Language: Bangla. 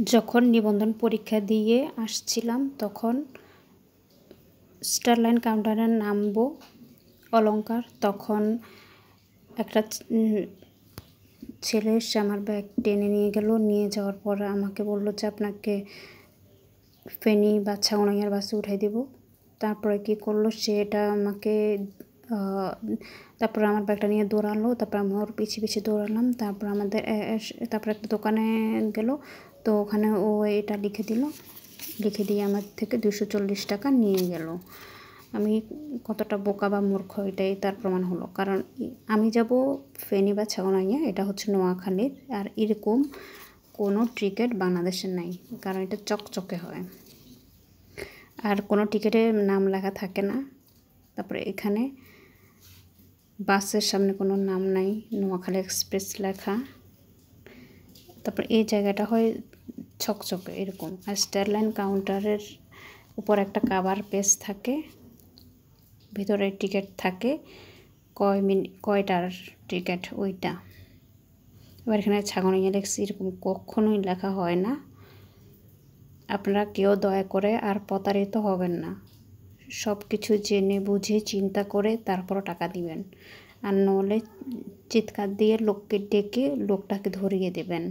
যখন নিবন্ধন পরীক্ষা দিয়ে আসছিলাম তখন স্টারলাইন কাউন্টারে নামবো অলংকার, তখন একটা ছেলে এসে আমার ব্যাগ টেনে নিয়ে গেল। নিয়ে যাওয়ার পর আমাকে বলল যে আপনাকে ফেনী বা ছাগনাইয়ার বাসে উঠাই দেব। তারপরে কি করলো সে এটা আমাকে তারপর আমার ব্যাগটা নিয়ে দৌড়ালো। তারপর আমি ওর পিছিয়ে পিছিয়ে দৌড়ালাম। তারপর তারপর একটা দোকানে গেল, তো ওখানে ও এটা লিখে দিল। লিখে দিয়ে আমার থেকে 240 টাকা নিয়ে গেল। আমি কতটা বোকা বা মূর্খ এটাই তার প্রমাণ হলো। কারণ আমি যাব ফেনী বা ছাগনাইয়া, এটা হচ্ছে নোয়াখালীর, আর এরকম কোনো টিকিট বাংলাদেশের নাই, কারণ এটা চকচকে হয় আর কোনো টিকিটে নাম লেখা থাকে না। তারপরে এখানে বাসের সামনে কোনো নাম নাই, নোয়াখালী এক্সপ্রেস লেখা। তারপর এই জায়গাটা হয় ছকচকে এরকম। আর স্টারলাইন কাউন্টারের উপর একটা কাভার পেজ থাকে, ভিতরে টিকিট থাকে কয়টার টিকিট ওইটা। এবার এখানে ছাগনাইয়া লেখছি, এরকম কখনোই লেখা হয় না। আপনারা কেউ দয়া করে আর প্রতারিত হবেন না, সব কিছু জেনে বুঝে চিন্তা করে তারপর টাকা দিবেন, আর নইলে চিৎকার দিয়ে লোককে ডেকে লোকটাকে ধরিয়ে দেবেন।